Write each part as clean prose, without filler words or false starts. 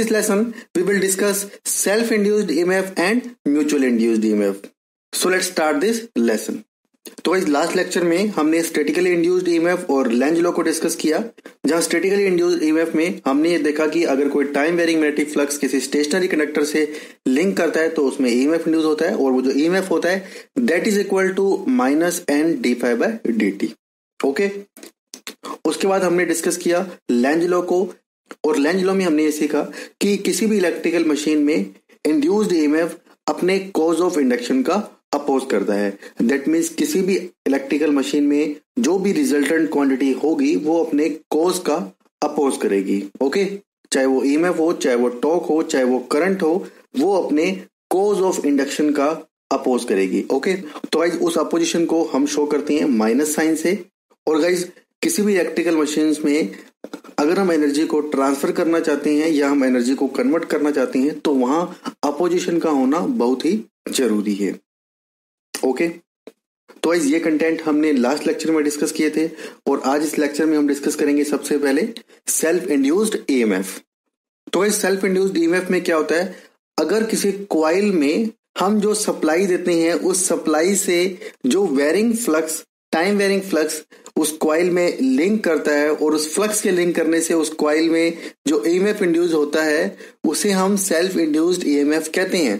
this lesson, we will discuss self-induced EMF and mutual induced EMF. So let's start this lesson. तो इस last lecture में हमने statically induced EMF और Lenz law को discuss किया, जहां स्टैटिकली इंड्यूस्ड ईएमएफ में हमने ये देखा कि अगर कोई टाइम वेरिंग मैग्नेटिक फ्लक्स किसी स्टेशनरी कंडक्टर से लिंक करता है तो उसमें ईएमएफ इंड्यूस होता है, और वो जो ईएमएफ होता है that is equal to -n d∅/dt. Okay, उसके बाद हमने डिस्कस किया लेंज लॉ को, और लेंज लॉ में हमने ये सीखा कि किसी भी इलेक्ट्रिकल मशीन में इंड्यूस्ड ईएमएफ अपने कॉज ऑफ इंडक्शन का अपोज करता है. दैट मीन्स किसी भी इलेक्ट्रिकल मशीन में जो भी रिजल्टेंट क्वांटिटी होगी वो अपने कॉज का अपोज करेगी. ओके, चाहे वो ईएमएफ हो, चाहे वो टॉर्क हो, चाहे वो करंट हो, वो अपने कॉज ऑफ इंडक्शन का अपोज करेगी. ओके, तो गाइज उस अपोजिशन को हम शो करते हैं माइनस साइन से. और गाइज किसी भी इलेक्ट्रिकल मशीन में अगर हम एनर्जी को ट्रांसफर करना चाहते हैं या हम एनर्जी को कन्वर्ट करना चाहते हैं तो वहां अपोजिशन का होना बहुत ही जरूरी है. ओके, तो गाइस ये कंटेंट हमने लास्ट लेक्चर में डिस्कस किए थे, और आज इस लेक्चर में हम डिस्कस करेंगे सबसे पहले सेल्फ इंड्यूस्ड ईएमएफ. तो गाइस सेल्फ इंड्यूस्ड ईएमएफ में क्या होता है, अगर किसी कॉइल में हम जो सप्लाई देते हैं उस सप्लाई से जो varying flux, time varying flux उस कॉइल में लिंक करता है, और उस फ्लक्स के लिंक करने से उस कॉइल में जो ईएमएफ इंड्यूस होता है उसे हम सेल्फ इंड्यूस्ड ईएमएफ कहते हैं.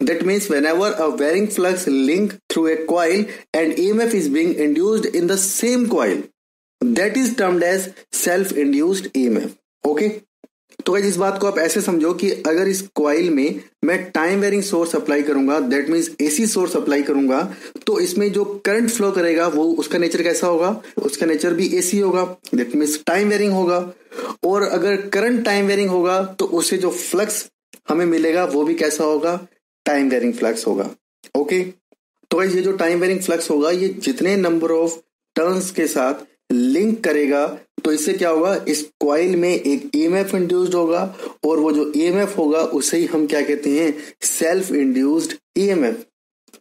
That means whenever a varying flux link through a coil and EMF is being induced in the same coil, that is termed as self-induced EMF. Okay? तो guys इस बात को आप ऐसे समझो कि अगर इस कॉइल में मैं टाइम वेरिंग सोर्स अप्लाई करूंगा, that means AC source apply करूंगा, तो इसमें जो करंट फ्लो करेगा वो उसका नेचर कैसा होगा, उसका नेचर भी एसी होगा, दैट मीन्स टाइम वेरिंग होगा. और अगर करंट टाइम वेरिंग होगा तो उससे जो फ्लक्स हमें मिलेगा वो भी कैसा होगा, टाइम वेरिंग फ्लक्स होगा. ओके, तो गाइस ये जो टाइम वेरिंग फ्लक्स होगा ये जितने नंबर ऑफ टर्न्स के साथ लिंक करेगा तो इससे क्या होगा, इस कॉइल में एक ईएमएफ इंड्यूस्ड होगा, और वो जो ईएमएफ होगा उसे ही हम क्या कहते हैं, सेल्फ इंड्यूस्ड ईएमएफ.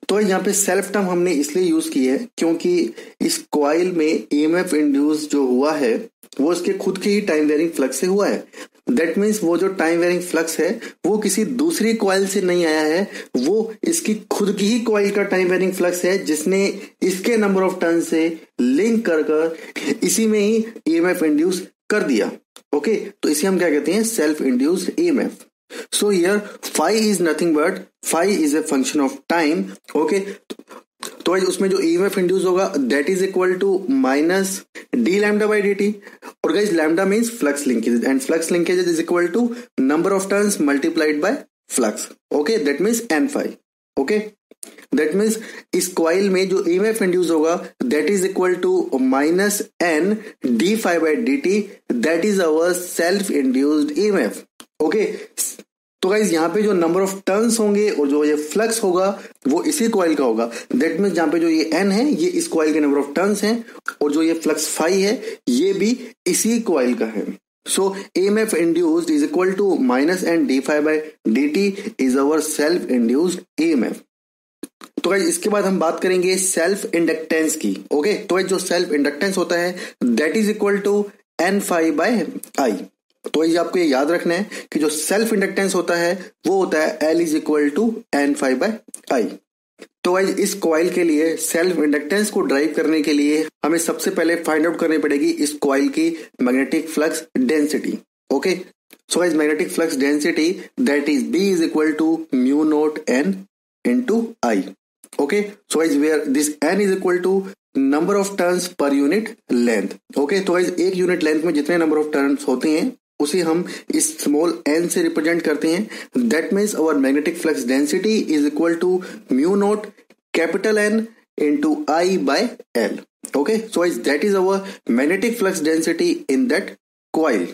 तो यहाँ पे सेल्फ टर्म हमने इसलिए यूज की है क्योंकि इस कॉइल में ईएमएफ इंड्यूस जो हुआ है वो इसके खुद के ही टाइम वेरिंग फ्लक्स से हुआ है. दैट मीन्स वो जो टाइम वेरिंग फ्लक्स है वो किसी दूसरी कॉइल से नहीं आया है, वो इसकी खुद की ही कॉइल का टाइम वेरिंग फ्लक्स है जिसने इसके नंबर ऑफ टर्न से लिंक कर इसी में ही ईएमएफ इंड्यूस कर दिया. ओके, तो इसे हम क्या कहते हैं, self induced EMF. So here phi is nothing but phi is a function of time. Okay, तो उसमें जो EMF इंड्यूस होगा that is equal to minus d lambda by dt. और guys lambda means flux linkage and flux linkage is equal to number of turns multiplied by flux. Okay, that means n phi. Okay, that means इस coil में जो EMF induce होगा that is equal to minus n d phi by dt. That is our self induced EMF. Okay, तो guys यहाँ पे जो number of turns होंगे और जो ये फ्लक्स होगा वो इसी कॉइल का होगा. दैट मीन्स जहाँ पे जो ये n है ये इस कॉइल के नंबर ऑफ टर्न्स हैं, और जो ये फ्लक्स फाई है ये भी इसी कॉइल का है. So EMF induced is equal to -n d∅/dt is our self induced EMF. तो गाइज इसके बाद हम बात करेंगे सेल्फ इंडक्टेंस की. ओके, तो जो सेल्फ इंडक्टेंस होता है that is equal to n∅/I. तो ये आपको ये याद रखना है कि जो सेल्फ इंडक्टेंस होता है वो होता है L is equal to n∅/I. तो गाइस इस कॉइल के लिए सेल्फ इंडक्टेंस को ड्राइव करने के लिए हमें सबसे पहले फाइंड आउट करनी पड़ेगी इस कॉइल की magnetic flux density. Okay, so guys magnetic flux density that is B is equal to μ0n into I. Okay, so guys where this n is equal to number of turns per unit length. Okay, तो guys एक unit length में जितने number of turns होते हैं उसे हम इस small n से रिप्रेजेंट करते हैं. That means our magnetic flux density is equal to μ0 capital N into I by L. Okay, so that is our magnetic flux density in that coil.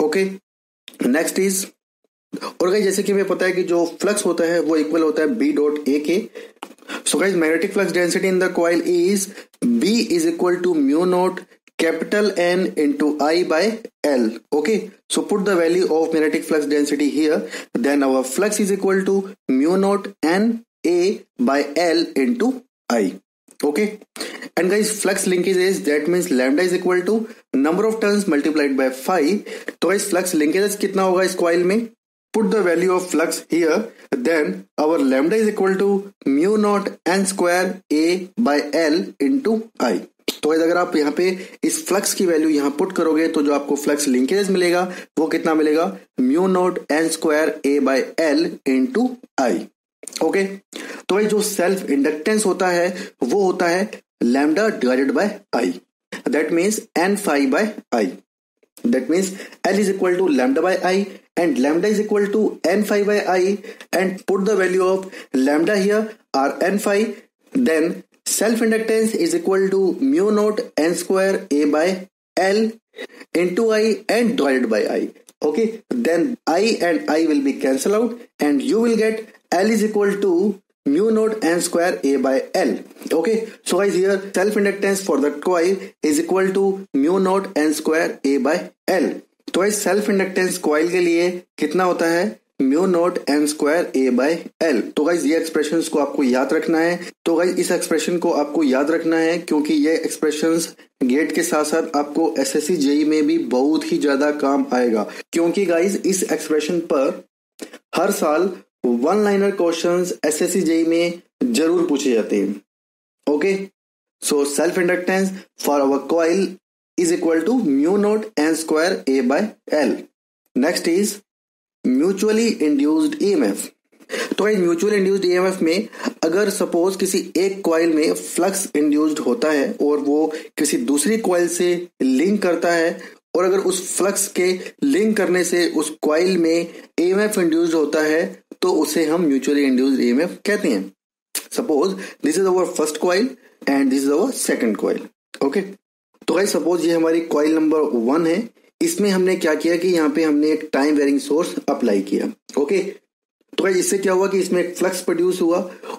Okay, next is, और guys जैसे कि हमें पता है कि जो फ्लक्स होता है वो इक्वल होता है B डॉट A के. So guys magnetic flux density in the coil is B is equal to μ0 capital N into I by L. Okay, so put the value of magnetic flux density here, then our flux is equal to μ0 N A by L into I. Okay, and guys flux linkage is that means lambda is equal to number of turns multiplied by phi. तो guys flux linkages कितना होगा इस coil में, put the value of flux here, then our lambda is equal to mu naught n square A by L into I. तो अगर आप यहाँ पे इस फ्लक्स की वैल्यू यहाँ पुट करोगे तो जो आपको फ्लक्स लिंकेज मिलेगा वो कितना मिलेगा, mu naught N square A by L into I. Okay, तो भाई जो सेल्फ इंडक्टेंस होता है वो होता है lambda divided by I. That means N phi by I. That means L is equal to lambda by I and lambda is equal to n phi by I, and put the value of lambda here or n phi, then self inductance is equal to mu naught n square A by L into I and divided by I. Okay, then I and I will be cancelled out and you will get L is equal to mu naught n square A by L. Okay, so guys here self inductance for the coil is equal to mu naught n square A by L. तो guys self inductance coil के लिए कितना होता है, mu naught N square A by L. तो guys ये expressions को आपको याद रखना है. तो गाइज इस एक्सप्रेशन को आपको याद रखना है क्योंकि ये एक्सप्रेशंस गेट के साथ साथ आपको एसएससी जेई में भी बहुत ही ज्यादा काम आएगा, क्योंकि गाइज इस एक्सप्रेशन पर हर साल one liner questions SSC JE में जरूर पूछे जाते हैं. Okay, so self inductance for our coil is equal to mu naught N square A by L. Next is mutually induced EMF. तो म्यूचुअल इंड्यूस्ड ईएमएफ में अगर सपोज किसी एक कॉइल में फ्लक्स इंड्यूस्ड होता है और वो किसी दूसरी कॉइल से लिंक करता है, और अगर उस फ्लक्स के लिंक करने से उस कॉइल में ईएमएफ इंड्यूस्ड होता है तो उसे हम म्यूचुअली इंड्यूस्ड ईएमएफ कहते हैं. Suppose this is our first coil and this is our second coil. Okay, तो गाइस सपोज ये हमारी कॉइल नंबर 1 है. इसमें हमने क्या किया कि यहाँ पे हमने एक टाइम वेरिंग सोर्स अप्लाई किया. ओके, तो गाइस इससे क्या हुआ कि इसमें एक फ्लक्स प्रोड्यूस हुआ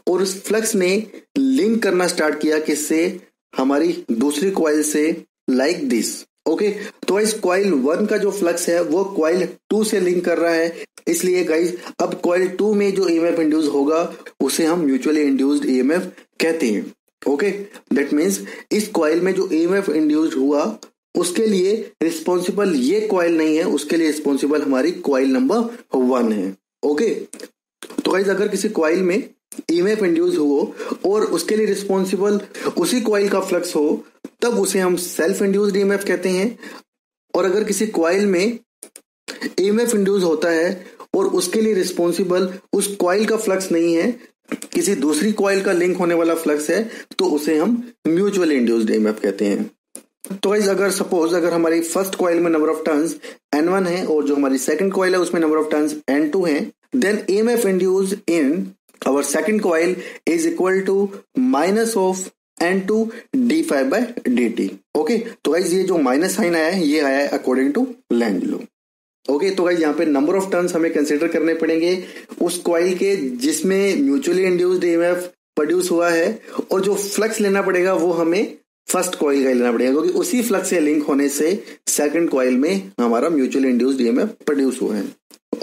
और उस फ्लक्स ने लिंक करना स्टार्ट किया किससे, हमारी दूसरी कॉइल से, लाइक दिस. ओके, तो गाइस कॉइल 1 का जो फ्लक्स है वो कॉइल 2 से लिंक कर रहा है, इसलिए गाइस अब कॉइल 2 में जो ईएमएफ इंड्यूस होगा उसे हम म्यूचुअली इंड्यूस्ड ईएमएफ कहते हैं. ओके, दैट मीन्स इस कॉइल में जो ईएमएफ इंड्यूस्ड हुआ उसके लिए रिस्पॉन्सिबल ये कॉइल नहीं है, उसके लिए रिस्पॉन्सिबल हमारी कॉइल नंबर 1 है. ओके, तो गाइस अगर किसी कॉइल में ईएमएफ इंड्यूस हो और उसके लिए रिस्पॉन्सिबल उसी कॉइल का फ्लक्स हो तब उसे हम सेल्फ इंड्यूस्ड ईएमएफ कहते हैं. और अगर किसी कॉइल में ईएमएफ इंड्यूस होता है और उसके लिए रिस्पॉन्सिबल उस कॉइल का फ्लक्स नहीं है, किसी दूसरी कॉइल का लिंक होने वाला फ्लक्स है, तो उसे हम म्यूचुअली इंड्यूस्ड ईएमएफ कहते हैं. तो गाइस अगर सपोज अगर हमारी फर्स्ट कॉइल में नंबर ऑफ टर्न्स N1 है और जो हमारी सेकंड कॉइल है उसमें नंबर ऑफ टर्न्स N2 है, then EMF induced in our second coil is equal to minus of N2 d5 by dt. Okay, तो गाइस ये जो माइनस साइन आया है ये आया है according to Lenz law. Okay, तो गाइस यहाँ पे नंबर ऑफ टर्न्स हमें कंसीडर करने पड़ेंगे उस कॉइल के जिसमें म्यूचुअली इंड्यूस्ड ईएमएफ प्रोड्यूस हुआ है, और जो फ्लक्स लेना पड़ेगा वो हमें फर्स्ट कॉइल का लेना पड़ेगा क्योंकि उसी फ्लक्स से लिंक होने से सेकंड कॉइल में हमारा म्यूचुअल इंड्यूस्ड ईएमएफ प्रोड्यूस हुआ है.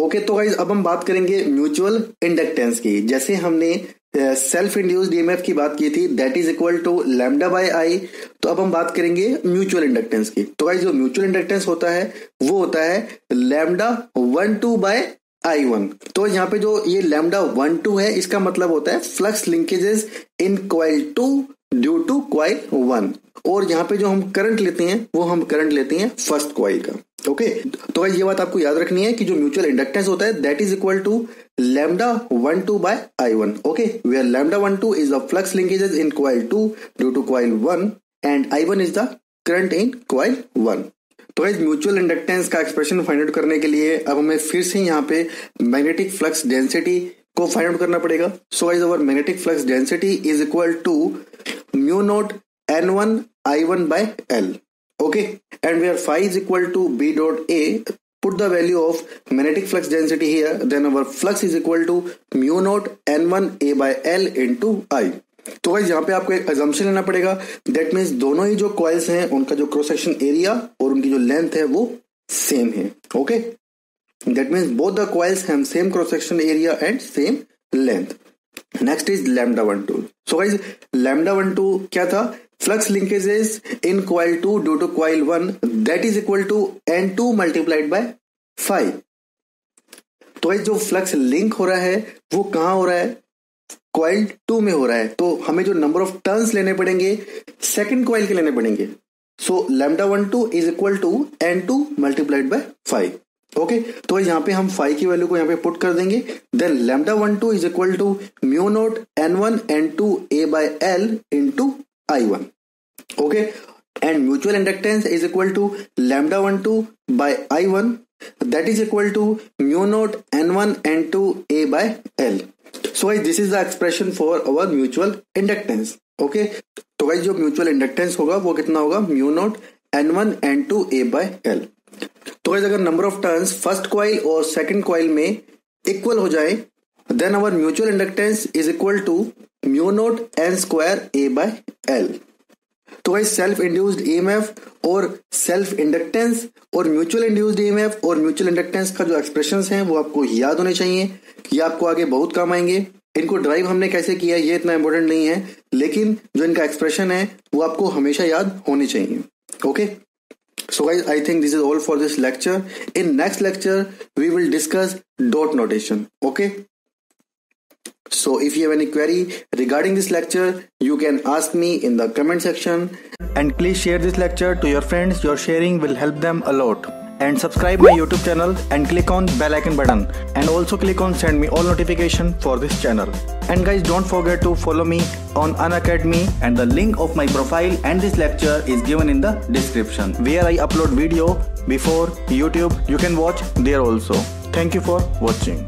ओके, तो गाइस अब हम बात करेंगे म्यूचुअल इंडक्टेंस की. जैसे हमने सेल्फ इंड्यूस्ड ईएमएफ की बात की थी, that is equal to lambda by I. तो अब हम बात करेंगे म्यूचुअल इंडक्टेंस की. तो गाइस जो म्यूचुअल इंडक्टेंस होता है वो होता है लैम्डा 1-2 बाय I1. तो यहाँ पे जो ये लैम्डा 1-2 है इसका मतलब होता है flux linkages in coil 2 due to coil 1. और यहाँ पे जो हम करंट लेते हैं वो हम करंट लेते हैं फर्स्ट कॉइल का. ओके, तो ये बात आपको याद रखनी है कि जो म्यूचुअल इंडक्टेंस होता है that is equal to lambda 1-2 by I1. Okay, where lambda 1-2 is the flux linkages in coil 2 due to coil 1 and I1 is the current in coil 1. तो इस म्यूचुअल इंडक्टेंस का एक्सप्रेशन फाइंड आउट करने के लिए अब हमें फिर से यहाँ पे मैग्नेटिक फ्लक्स डेंसिटी को फाइंड आउट करना पड़ेगा. So guys our magnetic flux density is equal to mu not N1 I1 by L. Okay, and where phi is equal to B dot A, put the value of magnetic flux density here, then our flux is equal to mu naught N1 A by L into I. तो guys यहाँ पे आपको एक assumption लेना पड़ेगा, that means दोनों ही जो coils हैं उनका जो cross section area और उनकी जो length है वो same है. Okay, that means both the coils have same cross section area and same length. Next is lambda 1-2. So guys lambda 1-2 क्या था, flux linkages in coil 2 due to coil 1 that is equal to N2 multiplied by phi. तो भाई जो flux link हो रहा है वो कहाँ हो रहा है, कॉइल 2 में हो रहा है। तो हमें जो नंबर ऑफ टर्न्स लेने पड़ेंगे सेकंड कॉइल के लेने पड़ेंगे। So λ12 is equal to N2 multiplied by 5। Okay, तो यहाँ पे हम 5 की वैल्यू को यहाँ पे पुट कर देंगे। Then λ12 is equal to mu naught N1 N2 A bye L into I1। Okay, and mutual inductance is equal to λ12 by I1 that is equal to mu naught N1 N2 A bye L। So guys this is the expression for our mutual inductance. Okay, तो guys जो mutual inductance होगा वो कितना होगा, mu naught N1 N2 A bye L। तो guys अगर number of turns first coil और second coil में इक्वल हो जाए then our mutual inductance is equal to mu naught N square A bye L। तो गाइस सेल्फ इंड्यूस्ड ईएमएफ और self inductance और mutual induced EMF और mutual inductance का जो एक्सप्रेशंस हैं वो आपको याद होने चाहिए, ये आपको आगे बहुत काम आएंगे। इनको ड्राइव हमने कैसे किया ये इतना इंपॉर्टेंट नहीं है, लेकिन जो इनका एक्सप्रेशन है वो आपको हमेशा याद होनी चाहिए। Okay, so guys I think this is all for this lecture. In next lecture we will discuss dot notation. Okay, so if you have any query regarding this lecture you can ask me in the comment section, and please share this lecture to your friends. Your sharing will help them a lot. And subscribe my YouTube channel and click on bell icon button, and also click on send me all notification for this channel. And guys don't forget to follow me on Unacademy, and the link of my profile and this lecture is given in the description, where I upload video before YouTube. You can watch there also. Thank you for watching.